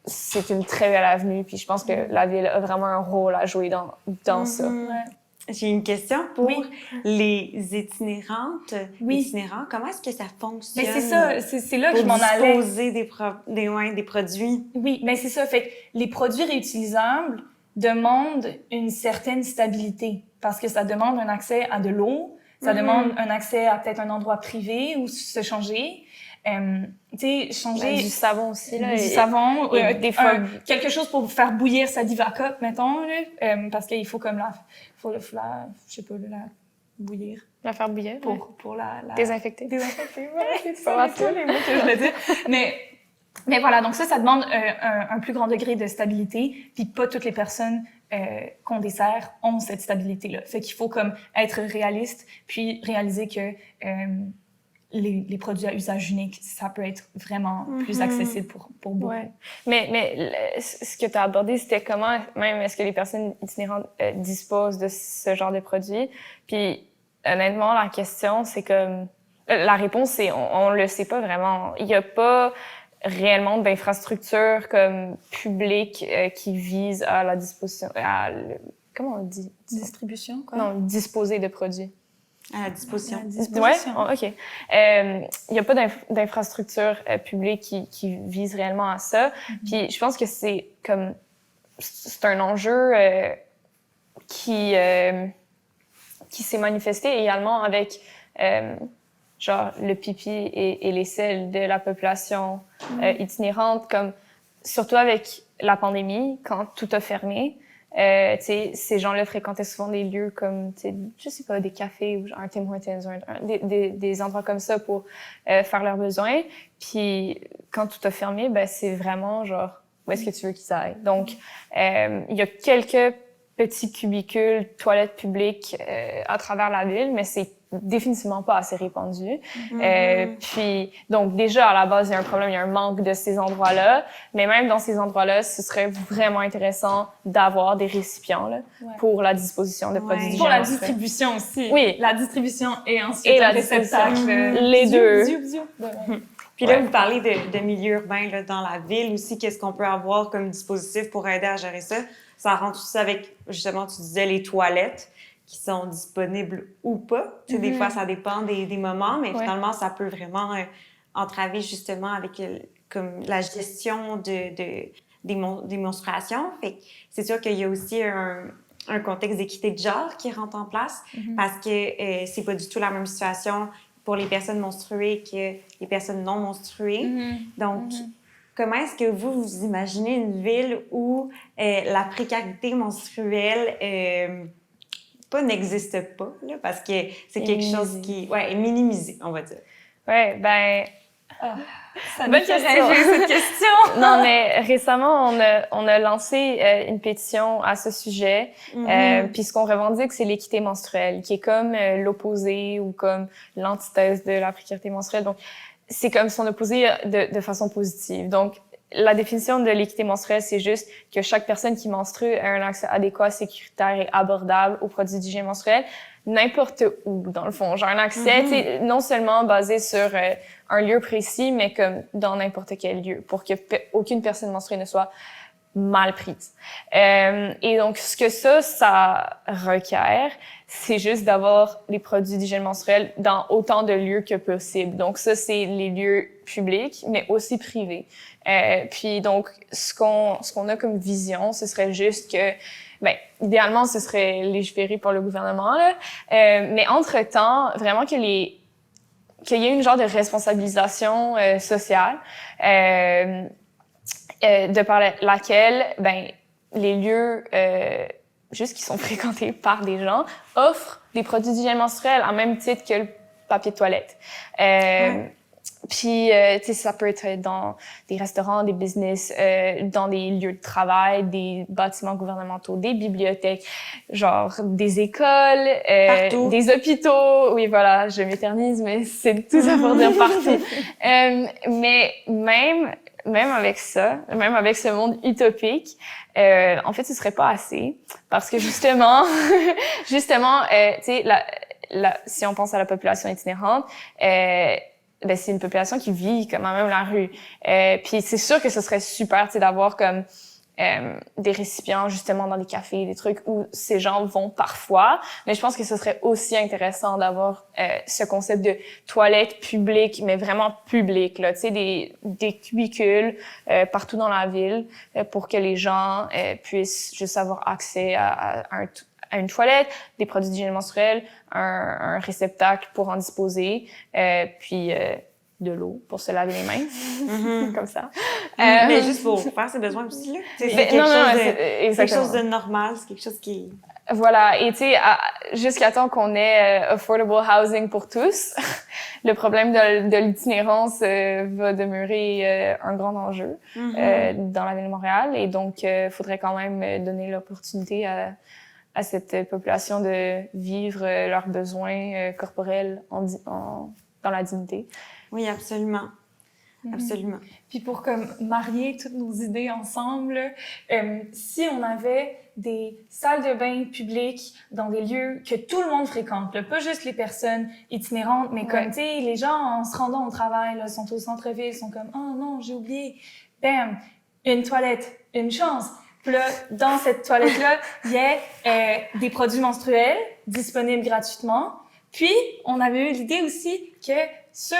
C'est une très belle avenue, puis je pense que la ville a vraiment un rôle à jouer dans ça. J'ai une question pour les itinérantes. Itinérants, comment est-ce que ça fonctionne? Mais c'est ça, c'est là que je m'en allais. Pour disposer des produits. Oui, mais c'est ça. Fait que les produits réutilisables demandent une certaine stabilité parce que ça demande un accès à de l'eau, ça demande un accès à peut-être un endroit privé où se changer. Tu sais, changer... du savon aussi, là. Du savon. Des fois... quelque chose pour faire bouillir sa Diva Cup, mettons, là, parce qu'il faut comme je sais pas, la bouillir. La faire bouillir. Pour la... Désinfecter. Désinfecter, voilà, c'est ça les mots que je voulais dire. Mais voilà, donc ça demande un plus grand degré de stabilité, puis pas toutes les personnes qu'on dessert ont cette stabilité-là. Fait qu'il faut comme être réaliste, puis réaliser que les produits à usage unique, ça peut être vraiment plus accessible pour beaucoup. Ouais. Mais ce que tu as abordé, c'était comment même est-ce que les personnes itinérantes disposent de ce genre de produits. Puis honnêtement, la question, c'est comme... la réponse, c'est on le sait pas vraiment. Il y a pas réellement d'infrastructure comme publique qui vise à la disposition... comment on dit? Distribution, quoi? Non, disposer de produits. À la disposition. Ouais, OK. Il y a pas d'infrastructure publique qui vise réellement à ça. Puis je pense que c'est un enjeu qui s'est manifesté également avec genre le pipi et les selles de la population itinérante, comme surtout avec la pandémie, quand tout a fermé. Ces gens-là fréquentaient souvent des lieux comme, je sais pas, des cafés ou genre un Tim Hortons, des endroits comme ça pour faire leurs besoins. Puis quand tout a fermé, ben c'est vraiment genre où est-ce que tu veux qu'ils aillent. Donc, il y a quelques petits cubicules, toilettes publiques à travers la ville, mais c'est définitivement pas assez répandu. Puis, donc déjà, à la base, il y a un problème, il y a un manque de ces endroits-là, mais même dans ces endroits-là, ce serait vraiment intéressant d'avoir des récipients là, pour la disposition de produits d'hygiène pour la menstruelle. distribution aussi. Oui. La distribution et ensuite Et un la réceptacle. distribution. Les deux. Puis là, vous parlez de milieu urbain là, dans la ville aussi. Qu'est-ce qu'on peut avoir comme dispositif pour aider à gérer ça? Ça rentre aussi avec, justement, tu disais, les toilettes qui sont disponibles ou pas. Tu sais, des fois, ça dépend des moments, mais finalement, ça peut vraiment entraver justement avec comme la gestion des menstruations. Fait que c'est sûr qu'il y a aussi un contexte d'équité de genre qui rentre en place parce que c'est pas du tout la même situation pour les personnes menstruées que les personnes non menstruées. Donc, comment est-ce que vous imaginez une ville où la précarité menstruelle pas n'existe pas, là, parce que c'est quelque chose qui est minimisé, on va dire. Ouais, ben... Ça bonne nous fait question. rêver, cette question. Non, mais récemment, on a lancé une pétition à ce sujet. Puis ce qu'on revendique, c'est l'équité menstruelle, qui est comme l'opposé ou comme l'antithèse de la précarité menstruelle. Donc, c'est comme son opposé de façon positive. Donc, la définition de l'équité menstruelle, c'est juste que chaque personne qui menstrue a un accès adéquat, sécuritaire et abordable aux produits d'hygiène menstruelle, n'importe où, dans le fond. Genre un accès, tu sais, non seulement basé sur un lieu précis, mais comme dans n'importe quel lieu, pour que aucune personne menstruée ne soit mal prise. Et donc, ce que ça requiert, c'est juste d'avoir les produits d'hygiène menstruelle dans autant de lieux que possible. Donc, ça, c'est les lieux publics, mais aussi privés. Puis donc, ce qu'on a comme vision, ce serait juste que, ben, idéalement, ce serait légiféré par le gouvernement, là. Mais entre-temps, vraiment qu'il y ait une genre de responsabilisation sociale, de par laquelle, ben, les lieux juste qui sont fréquentés par des gens offrent des produits d'hygiène menstruelle en même titre que le papier de toilette. Puis, tu sais, ça peut être dans des restaurants, des business, dans des lieux de travail, des bâtiments gouvernementaux, des bibliothèques, genre des écoles, des hôpitaux. Oui, voilà, je m'éternise, mais c'est tout ça pour dire partout. Mais même avec ça, même avec ce monde utopique, en fait, ce serait pas assez, parce que justement, tu sais, si on pense à la population itinérante, ben c'est une population qui vit comme même la rue. Puis c'est sûr que ce serait super, tu sais, d'avoir comme des récipients justement dans des cafés, des trucs où ces gens vont parfois. Mais je pense que ce serait aussi intéressant d'avoir ce concept de toilette publique, mais vraiment publique, là, tu sais, des cubicules partout dans la ville pour que les gens puissent juste avoir accès à une toilette, des produits d'hygiène menstruelle, un réceptacle pour en disposer, puis de l'eau pour se laver les mains, comme ça. Mais juste pour faire ses besoins aussi, là. C'est quelque chose de normal, c'est quelque chose qui... Voilà, et tu sais, jusqu'à temps qu'on ait affordable housing pour tous, le problème de l'itinérance va demeurer un grand enjeu dans la ville de Montréal, et donc faudrait quand même donner l'opportunité à cette population de vivre leurs besoins corporels dans la dignité. Oui, absolument. Absolument. Puis pour comme marier toutes nos idées ensemble, si on avait des salles de bain publiques dans des lieux que tout le monde fréquente, là, pas juste les personnes itinérantes, mais comme, tu sais, les gens en se rendant au travail, là, sont au centre-ville, sont comme « Oh non, j'ai oublié! » Bam! Une toilette, une chance! Puis là, dans cette toilette-là, il y a des produits menstruels disponibles gratuitement. Puis, on avait eu l'idée aussi que sur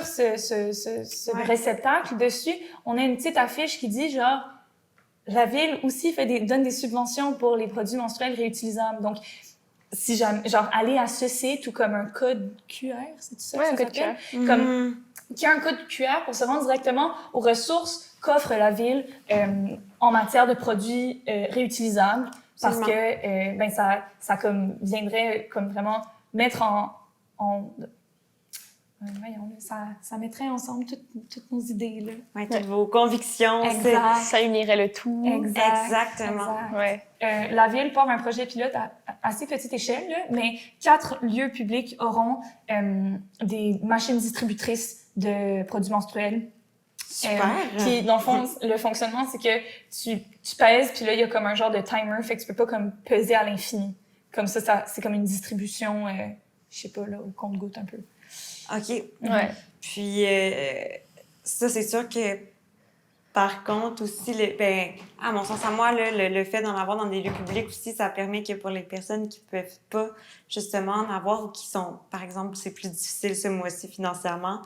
ce réceptacle dessus, on a une petite affiche qui dit genre la ville aussi donne des subventions pour les produits menstruels réutilisables. Donc, si jamais, genre aller à ce site ou comme un code QR, c'est ça? Ouais, ça un code QR. Comme qui a un code QR pour se rendre directement aux ressources qu'offre la ville en matière de produits réutilisables, parce que ben ça comme viendrait comme vraiment mettre voyons, là, ça mettrait ensemble toutes nos idées, là. Ouais, toutes vos convictions. Exact. Ça unirait le tout. Exactement. Exact. Ouais. La Ville part un projet pilote à assez petite échelle, là, mais 4 lieux publics auront des machines distributrices de produits menstruels. Super. Puis, dans le fond, le fonctionnement, c'est que tu pèses, puis là, il y a comme un genre de timer, fait que tu peux pas comme peser à l'infini. Comme ça c'est comme une distribution, je sais pas, là, au compte-gouttes un peu. OK. Ouais. Puis, ça, c'est sûr que, par contre, aussi, à mon sens, à moi, là, le fait d'en avoir dans des lieux publics aussi, ça permet que pour les personnes qui peuvent pas, justement, en avoir ou qui sont, par exemple, c'est plus difficile ce mois-ci financièrement,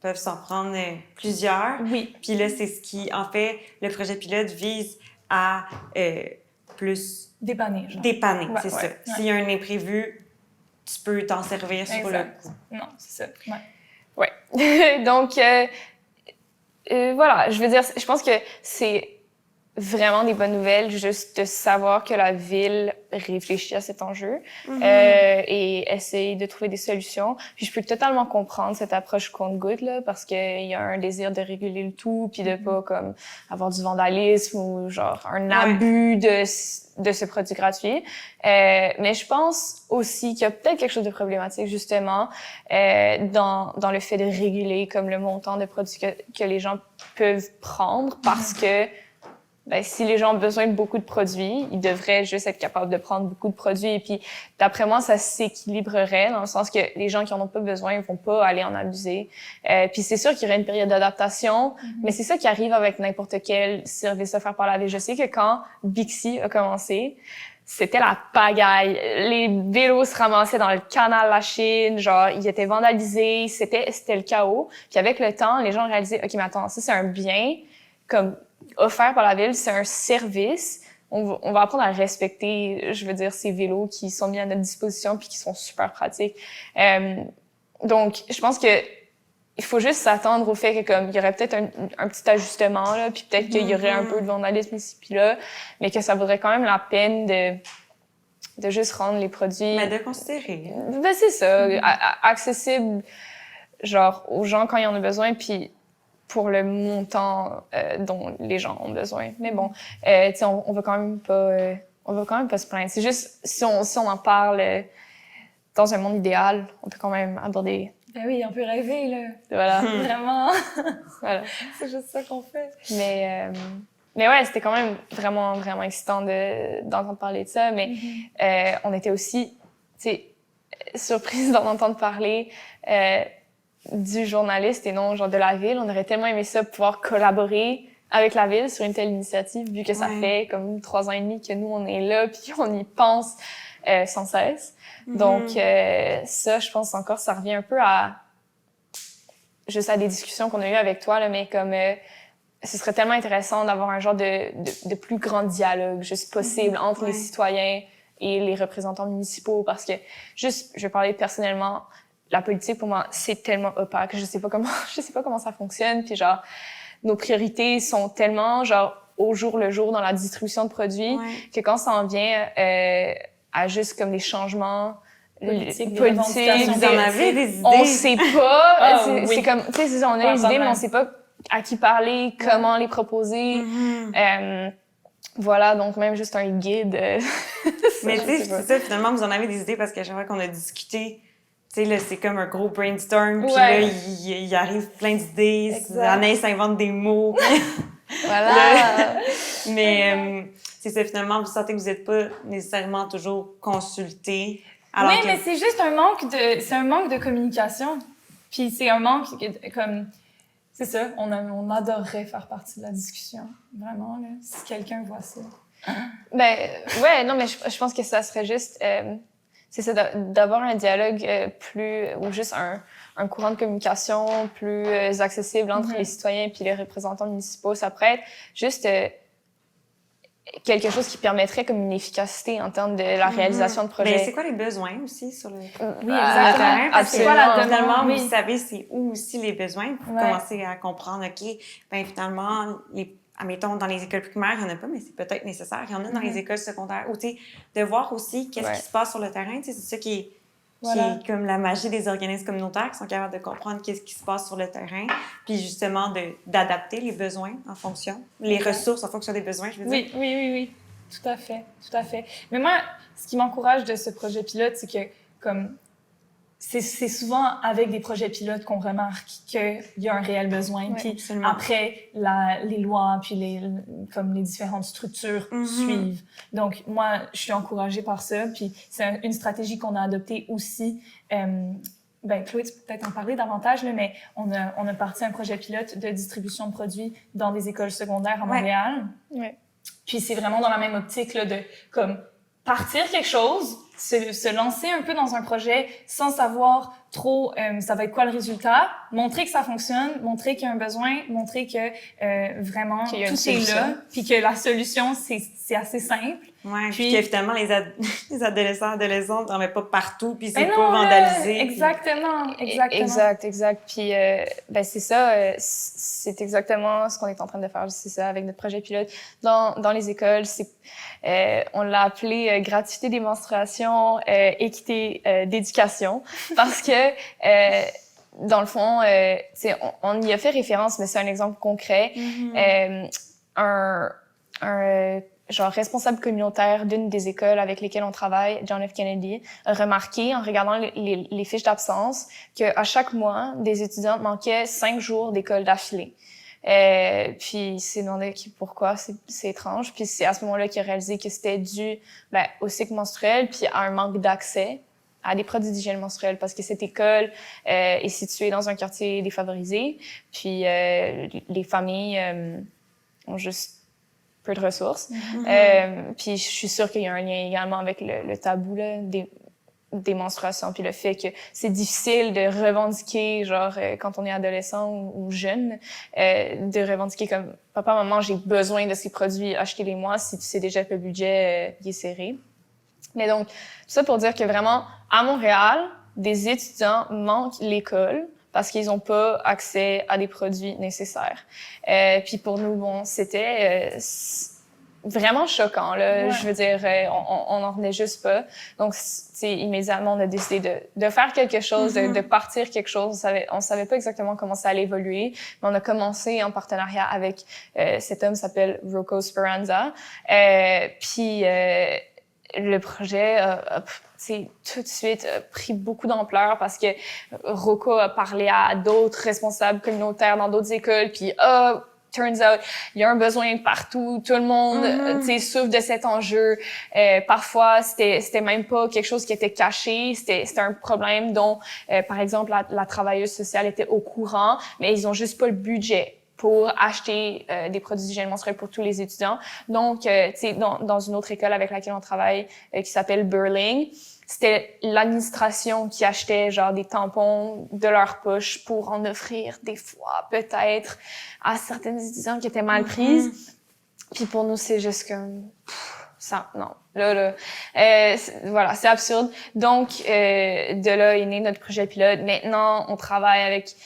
peuvent s'en prendre plusieurs. Oui. Puis là, c'est ce qui, en fait, le projet pilote vise à plus Dépanner, genre. dépanner, Ouais, c'est ouais, ça. ouais. S'il y a un imprévu, tu peux t'en servir sur le Exact. coup. Non, c'est ça. Ouais. Ouais. Donc, voilà, je veux dire, je pense que c'est vraiment des bonnes nouvelles juste de savoir que la ville réfléchit à cet enjeu et essaye de trouver des solutions. Puis je peux totalement comprendre cette approche compte-gouttes là parce qu'il y a un désir de réguler le tout puis de pas comme avoir du vandalisme ou genre un abus de ce produit gratuit. Mais je pense aussi qu'il y a peut-être quelque chose de problématique justement dans le fait de réguler comme le montant de produits que les gens peuvent prendre parce que si les gens ont besoin de beaucoup de produits, ils devraient juste être capables de prendre beaucoup de produits. Et puis, d'après moi, ça s'équilibrerait dans le sens que les gens qui en ont pas besoin, ils vont pas aller en abuser. Puis c'est sûr qu'il y aurait une période d'adaptation, mais c'est ça qui arrive avec n'importe quel service offert par la ville. Je sais que quand Bixi a commencé, c'était la pagaille. Les vélos se ramassaient dans le canal La Chine, genre, ils étaient vandalisés, c'était le chaos. Puis avec le temps, les gens réalisaient, OK, mais attends, ça c'est un bien, comme, offert par la ville, c'est un service. On va apprendre à respecter, je veux dire, ces vélos qui sont mis à notre disposition puis qui sont super pratiques. Donc, je pense que il faut juste s'attendre au fait que comme il y aurait peut-être un petit ajustement là, puis peut-être qu'il y aurait un peu de vandalisme ici puis là, mais que ça vaudrait quand même la peine de juste rendre les produits. Mais de considérer. C'est ça, accessible, genre aux gens quand ils en ont besoin, puis pour le montant dont les gens ont besoin. Mais bon, tu sais, on va quand même pas se plaindre. C'est juste, si on en parle dans un monde idéal, on peut quand même aborder. Ben oui, on peut rêver, là. Voilà. Vraiment. Voilà. C'est juste ça qu'on fait. Mais ouais, c'était quand même vraiment, vraiment excitant d'entendre parler de ça. Mais on était aussi, tu sais, surprise d'en entendre parler du journaliste et non genre de la ville. On aurait tellement aimé ça, pouvoir collaborer avec la ville sur une telle initiative, vu que ça fait comme 3 ans et demi que nous, on est là, puis on y pense sans cesse. Donc, ça, je pense encore, ça revient un peu juste à des discussions qu'on a eues avec toi, là, mais comme ce serait tellement intéressant d'avoir un genre de plus grand dialogue juste possible entre les citoyens et les représentants municipaux, parce que juste, je vais parler personnellement, la politique, pour moi, c'est tellement opaque. Je sais pas comment ça fonctionne. Puis genre, nos priorités sont tellement, genre, au jour le jour dans la distribution de produits que quand ça en vient à juste comme des changements politiques, vous en avez des idées. on sait pas. Oh, c'est comme, tu sais, c'est ça, on a les idées, mais on sait pas à qui parler, comment les proposer. Voilà, donc même juste un guide. Mais tu sais, c'est ça, finalement, vous en avez des idées parce qu'à chaque fois qu'on a discuté, tu sais, là, c'est comme un gros brainstorm, puis là, il arrive plein d'idées, Anaïs invente des mots. Voilà! Mais c'est ça, finalement, vous sentez que vous n'êtes pas nécessairement toujours consulté. Oui, mais c'est juste un manque de communication. Puis c'est un manque comme... C'est ça, on adorerait faire partie de la discussion, vraiment, là, si quelqu'un voit ça. Ben, ouais, non, mais je pense que ça serait juste... c'est ça, d'avoir un dialogue ou juste un courant de communication plus accessible entre les citoyens puis les représentants municipaux. Ça pourrait être juste quelque chose qui permettrait comme une efficacité en termes de la réalisation de projets. Mais c'est quoi les besoins aussi sur le terrain? Parce que finalement, oui. vous savez c'est où aussi les besoins. Vous commencez à comprendre, OK, ben finalement, admettons, dans les écoles primaires, il n'y en a pas, mais c'est peut-être nécessaire. Il y en a dans les écoles secondaires. Ou, tu sais, de voir aussi qu'est-ce qui se passe sur le terrain. Tu sais, c'est ça qui est Voilà. qui est comme la magie des organismes communautaires qui sont capables de comprendre qu'est-ce qui se passe sur le terrain, puis justement d'adapter les besoins en fonction, les ressources en fonction des besoins, je veux dire. Oui. Tout à fait, tout à fait. Mais moi, ce qui m'encourage de ce projet pilote, c'est que comme c'est souvent avec des projets pilotes qu'on remarque qu'il y a un réel besoin. Puis absolument. après, les lois, puis comme les différentes structures suivent. Donc, moi, je suis encouragée par ça. Puis c'est une stratégie qu'on a adoptée aussi. Chloé, tu peux peut-être en parler davantage, là, mais on a parti un projet pilote de distribution de produits dans des écoles secondaires à Montréal. Ouais. Puis c'est vraiment dans la même optique là, de comme partir quelque chose, se lancer un peu dans un projet sans savoir trop ça va être quoi le résultat, montrer que ça fonctionne, montrer qu'il y a un besoin, montrer que vraiment tout est là, puis que la solution c'est assez simple. Ouais, puis que finalement les adolescents n'en mettent pas partout, puis c'est pas non, vandalisé. Exactement. Exact. Puis c'est ça, c'est exactement ce qu'on est en train de faire, c'est ça avec notre projet pilote dans les écoles. On l'a appelé gratuité des menstruations, équité d'éducation, parce que dans le fond, on y a fait référence, mais c'est un exemple concret. Un genre responsable communautaire d'une des écoles avec lesquelles on travaille, John F. Kennedy, a remarqué en regardant les fiches d'absence qu'à chaque mois, des étudiantes manquaient 5 jours d'école d'affilée. Puis il s'est demandé pourquoi, c'est étrange. Puis c'est à ce moment-là qu'il a réalisé que c'était dû au cycle menstruel puis à un manque d'accès à des produits d'hygiène menstruelle parce que cette école est située dans un quartier défavorisé. Puis les familles ont juste peu de ressources. Puis je suis sûre qu'il y a un lien également avec le tabou là, des menstruations, puis le fait que c'est difficile de revendiquer, genre quand on est adolescent ou jeune, de revendiquer comme « Papa, maman, j'ai besoin de ces produits, achetez-les-moi si tu sais déjà que le budget il est serré. » Mais donc, tout ça pour dire que vraiment, à Montréal, des étudiants manquent l'école parce qu'ils n'ont pas accès à des produits nécessaires. Puis pour nous, bon, c'était vraiment choquant, là. Ouais. Je veux dire, on n'en revenait juste pas. Donc, immédiatement, on a décidé de faire quelque chose, de partir quelque chose. On savait pas exactement comment ça allait évoluer, mais on a commencé en partenariat avec cet homme qui s'appelle Rocco Speranza. Puis le projet tout de suite pris beaucoup d'ampleur parce que Rocco a parlé à d'autres responsables communautaires dans d'autres écoles, puis turns out, il y a un besoin partout, tout le monde souffre de cet enjeu. Parfois, c'était même pas quelque chose qui était caché, c'était un problème dont, par exemple, la travailleuse sociale était au courant, mais ils ont juste pas le budget pour acheter des produits d'hygiène menstruelle pour tous les étudiants. Donc, dans une autre école avec laquelle on travaille, qui s'appelle Burling, c'était l'administration qui achetait genre des tampons de leur poche pour en offrir des fois, peut-être, à certaines étudiantes qui étaient mal prises. Puis pour nous, c'est juste comme... ça, non. Voilà, c'est absurde. Donc, de là est né notre projet pilote. Maintenant, on travaille avec...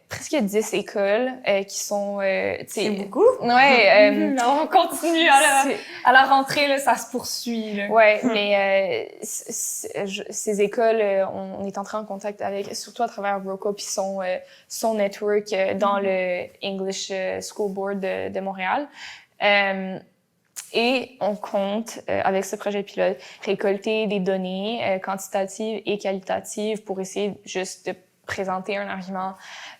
presque 10 écoles qui sont... c'est beaucoup? Ouais. On continue à la rentrée, là, ça se poursuit. Là. Ouais, mais ces écoles, on est entré en contact avec, surtout à travers Rocco puis son network dans le English School Board de Montréal. Et on compte, avec ce projet pilote, récolter des données quantitatives et qualitatives pour essayer juste de présenter un argument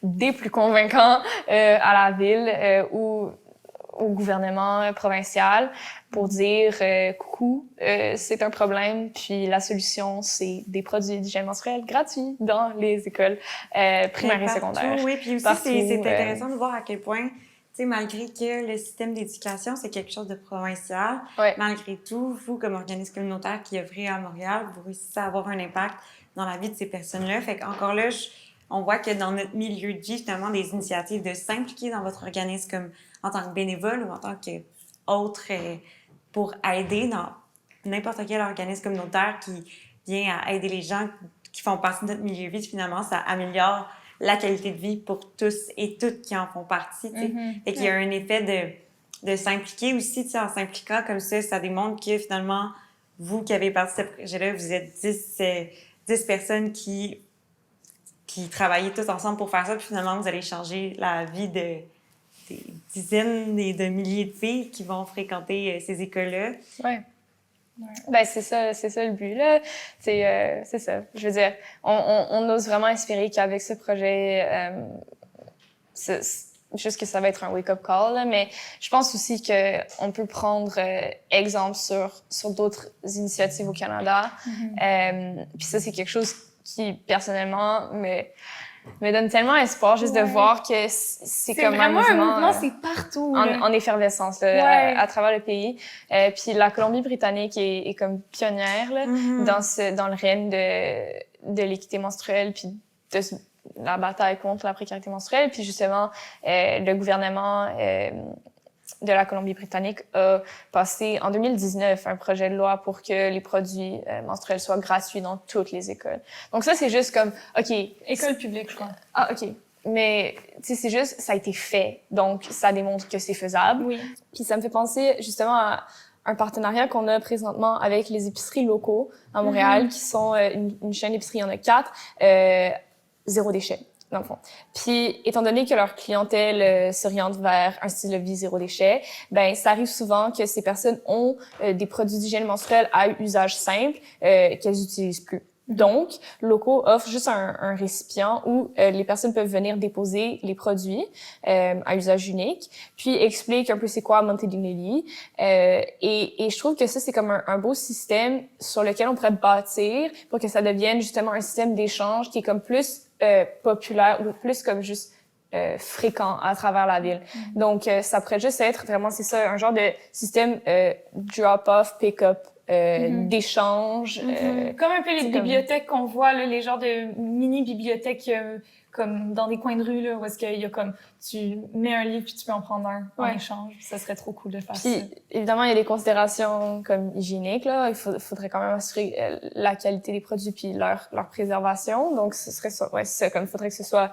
des plus convaincants à la ville ou au gouvernement provincial pour dire coucou, c'est un problème, puis la solution, c'est des produits d'hygiène menstruelle gratuits dans les écoles primaires et secondaires. Oui, puis aussi, c'est intéressant de voir à quel point, tu sais, malgré que le système d'éducation, c'est quelque chose de provincial, malgré tout, vous, comme organisme communautaire qui œuvrez à Montréal, vous réussissez à avoir un impact dans la vie de ces personnes-là. Fait qu'encore là, on voit que dans notre milieu de vie, finalement, des initiatives de s'impliquer dans votre organisme comme en tant que bénévole ou en tant qu'autre pour aider dans n'importe quel organisme communautaire qui vient à aider les gens qui font partie de notre milieu de vie, finalement, ça améliore la qualité de vie pour tous et toutes qui en font partie. Et qu'il y a un effet de s'impliquer aussi, en s'impliquant comme ça démontre que finalement, vous qui avez parti de ce projet-là, vous êtes 10 10 personnes qui travaillaient tous ensemble pour faire ça, puis finalement, vous allez changer la vie des dizaines et de milliers de filles qui vont fréquenter ces écoles-là. Ouais. Ben, c'est ça le but, là. C'est ça. Je veux dire, on ose vraiment espérer qu'avec ce projet, juste que ça va être un wake-up call, là, mais je pense aussi qu'on peut prendre exemple sur d'autres initiatives au Canada. Puis ça, c'est quelque chose qui, personnellement, me donne tellement espoir juste de voir que c'est comme vraiment un mouvement, c'est partout. en effervescence là, à travers le pays. Puis la Colombie-Britannique est comme pionnière là, dans le règne de l'équité menstruelle puis de la bataille contre la précarité menstruelle. Puis justement, le gouvernement de la Colombie-Britannique a passé en 2019 un projet de loi pour que les produits menstruels soient gratuits dans toutes les écoles. Donc ça, c'est juste comme, OK. École publique, je crois. Ah, OK. Mais, tu sais, c'est juste, ça a été fait. Donc, ça démontre que c'est faisable. Oui. Puis ça me fait penser justement à un partenariat qu'on a présentement avec les épiceries locaux à Montréal, qui sont une chaîne d'épiceries, il y en a 4, zéro déchet, dans le fond. Puis, étant donné que leur clientèle s'oriente vers un style de vie zéro déchet, ben ça arrive souvent que ces personnes ont des produits d'hygiène menstruelle à usage simple qu'elles utilisent plus. Donc, Locaux offre juste un récipient où les personnes peuvent venir déposer les produits à usage unique, puis explique un peu c'est quoi Monte Dignity. Et je trouve que ça, c'est comme un beau système sur lequel on pourrait bâtir pour que ça devienne justement un système d'échange qui est comme plus populaire ou plus comme juste fréquent à travers la ville. Donc, ça pourrait juste être vraiment, c'est ça, un genre de système drop-off, pick-up, d'échange. Comme un peu les bibliothèques qu'on voit, là, les genres de mini-bibliothèques comme dans des coins de rue, là, où est-ce qu'il y a comme, tu mets un livre puis tu peux en prendre un en échange. Ça serait trop cool de faire ça. Puis, évidemment, il y a des considérations comme hygiéniques, là. Il faudrait quand même assurer la qualité des produits puis leur préservation. Donc, ce serait ça. Ouais, c'est ça. Comme il faudrait que ce soit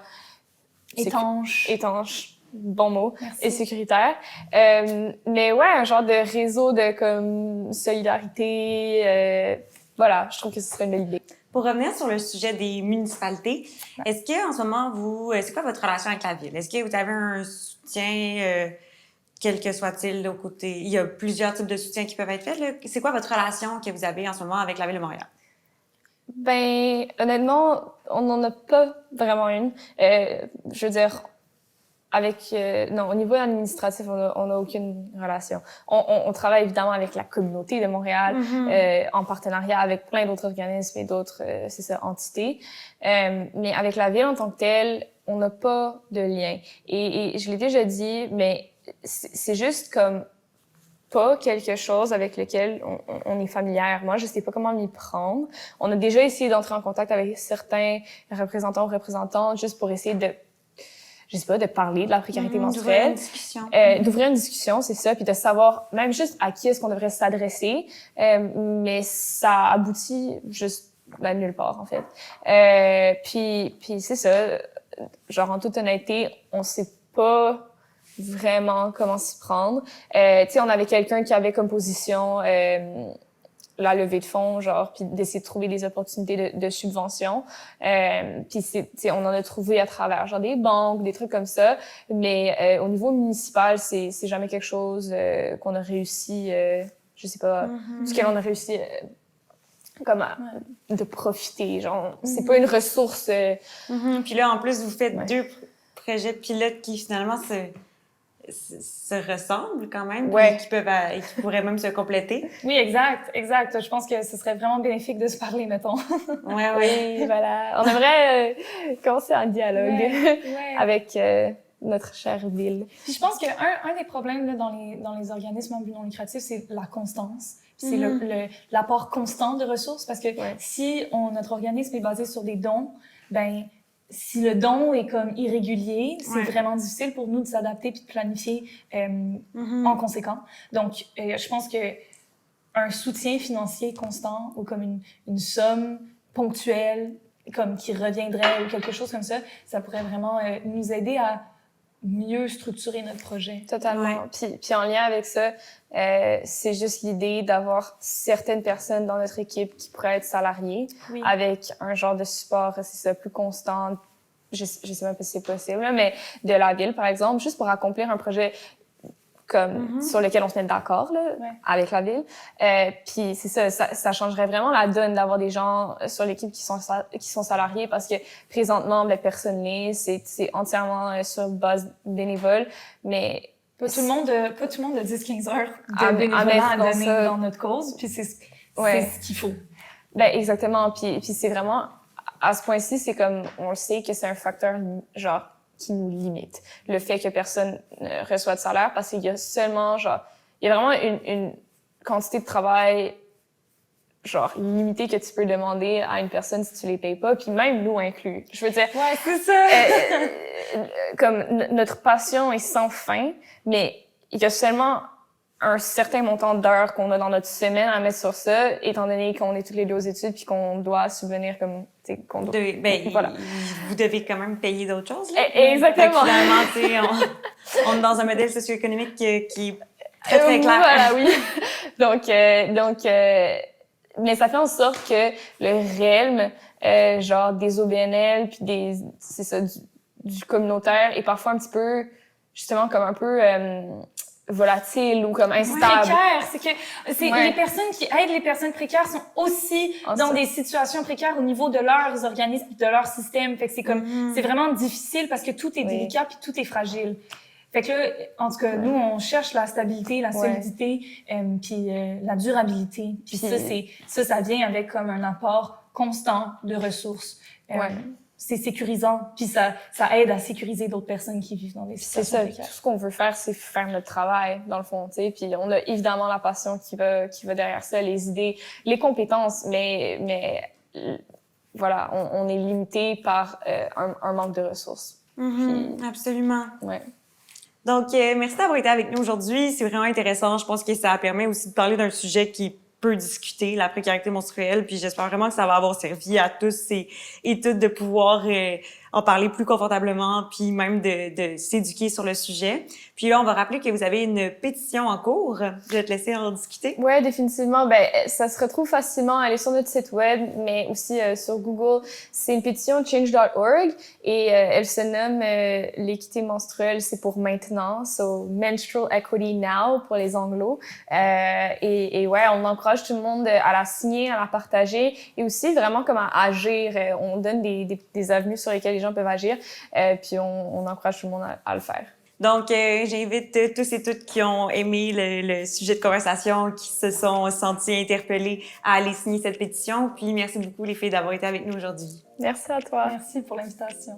étanche. Bon mot. Merci. Et sécuritaire. Mais ouais, un genre de réseau de comme solidarité. Voilà, je trouve que ce serait une belle idée. Pour revenir sur le sujet des municipalités, est-ce que en ce moment c'est quoi votre relation avec la ville? Est-ce que vous avez un soutien, quel que soit-il, au côté? Il y a plusieurs types de soutiens qui peuvent être faits, là. C'est quoi votre relation que vous avez en ce moment avec la ville de Montréal? Ben, honnêtement, on n'en a pas vraiment une. Je veux dire, non, au niveau administratif, on a aucune relation. On travaille évidemment avec la communauté de Montréal, en partenariat avec plein d'autres organismes et d'autres, c'est ça, entités. Mais avec la ville en tant que telle, on n'a pas de lien. Et je l'ai déjà dit, mais c'est juste comme pas quelque chose avec lequel on est familière. Moi, je sais pas comment m'y prendre. On a déjà essayé d'entrer en contact avec certains représentants ou représentantes juste pour essayer de, je sais pas, de parler de la précarité menstruelle. D'ouvrir une discussion, c'est ça, puis de savoir même juste à qui est-ce qu'on devrait s'adresser. Mais ça aboutit juste nulle part, en fait. Puis c'est ça, genre en toute honnêteté, on sait pas vraiment comment s'y prendre. Tu sais, on avait quelqu'un qui avait comme position la levée de fonds, genre, puis d'essayer de trouver des opportunités de subvention. Puis tu sais, on en a trouvé à travers genre des banques, des trucs comme ça. Mais au niveau municipal, c'est jamais quelque chose qu'on a réussi, je sais pas, duquel on a réussi comme de profiter. Genre, c'est pas une ressource. Puis là, en plus, vous faites 2 projets pilotes qui finalement se ressemblent quand même, qui pourraient même se compléter. Oui, exact. Je pense que ce serait vraiment bénéfique de se parler, mettons. Oui, voilà. On aimerait commencer un dialogue avec notre chère ville. Puis je pense qu'un des problèmes là, dans les organismes à but non lucratif, c'est la constance. C'est l'apport constant de ressources, parce que si notre organisme est basé sur des dons, ben si le don est comme irrégulier, c'est vraiment difficile pour nous de s'adapter puis de planifier en conséquent. Donc, je pense que un soutien financier constant ou comme une somme ponctuelle comme qui reviendrait ou quelque chose comme ça pourrait vraiment nous aider mieux structurer notre projet. Totalement. Puis en lien avec ça, c'est juste l'idée d'avoir certaines personnes dans notre équipe qui pourraient être salariées avec un genre de support, c'est ça, plus constant. Je sais même pas si c'est possible, là, mais de la ville, par exemple, juste pour accomplir un projet comme sur lequel on se met d'accord là, avec la ville. Puis c'est ça changerait vraiment la donne d'avoir des gens sur l'équipe qui sont salariés parce que présentement, personne l'est. C'est entièrement sur base bénévole, mais pas tout le monde de 10-15 heures de bénévolat à donner dans notre cause, puis c'est ce qu'il faut. Ben exactement. Puis c'est vraiment à ce point-ci, c'est comme on le sait que c'est un facteur genre qui nous limite. Le fait que personne ne reçoit de salaire parce qu'il y a seulement il y a vraiment une quantité de travail genre limitée que tu peux demander à une personne si tu les payes pas, puis même nous inclus. Je veux dire, c'est ça. Comme notre passion est sans fin, mais il y a seulement un certain montant d'heures qu'on a dans notre semaine à mettre sur ça, étant donné qu'on est toutes les deux aux études puis qu'on doit subvenir comme, tu sais, qu'on doit... voilà. Vous devez quand même payer d'autres choses, là. Exactement. Finalement, tu sais, on est dans un modèle socio-économique qui est très, très clair. Voilà, oui. Donc, mais ça fait en sorte que le RELM, genre des OBNL puis c'est ça, du communautaire est parfois un petit peu, justement, comme un peu, volatile ou comme instable. Précaire, les personnes qui aident les personnes précaires sont aussi dans des situations précaires au niveau de leurs organismes, de leur système. Fait que c'est comme c'est vraiment difficile parce que tout est délicat puis tout est fragile. Fait que là, en tout cas, nous on cherche la stabilité, la solidité, puis la durabilité. Puis ça vient avec comme un apport constant de ressources. C'est sécurisant, puis ça aide à sécuriser d'autres personnes qui vivent dans des situations précaires. C'est ça, tout ce qu'on veut faire, c'est faire notre travail, dans le fond, tu sais, puis on a évidemment la passion qui va derrière ça, les idées, les compétences, mais voilà, on est limité par un manque de ressources. Absolument. Ouais. Donc, merci d'avoir été avec nous aujourd'hui. C'est vraiment intéressant. Je pense que ça permet aussi de parler d'un sujet qui peut discuter, la précarité menstruelle, puis j'espère vraiment que ça va avoir servi à tous et toutes de pouvoir en parler plus confortablement, puis même de s'éduquer sur le sujet. Puis là, on va rappeler que vous avez une pétition en cours. Je vais te laisser en discuter. Ouais, définitivement. Ben, ça se retrouve facilement. Allez sur notre site web, mais aussi sur Google. C'est une pétition change.org et elle se nomme l'équité menstruelle, c'est pour maintenant, so Menstrual Equity Now pour les anglos. Et ouais, on encourage tout le monde à la signer, à la partager et aussi vraiment comme à agir. On donne des avenues sur lesquelles les gens peuvent agir, puis on encourage tout le monde à le faire. Donc, j'invite tous et toutes qui ont aimé le sujet de conversation, qui se sont sentis interpellés à aller signer cette pétition. Puis, merci beaucoup les filles d'avoir été avec nous aujourd'hui. Merci à toi. Merci pour l'invitation.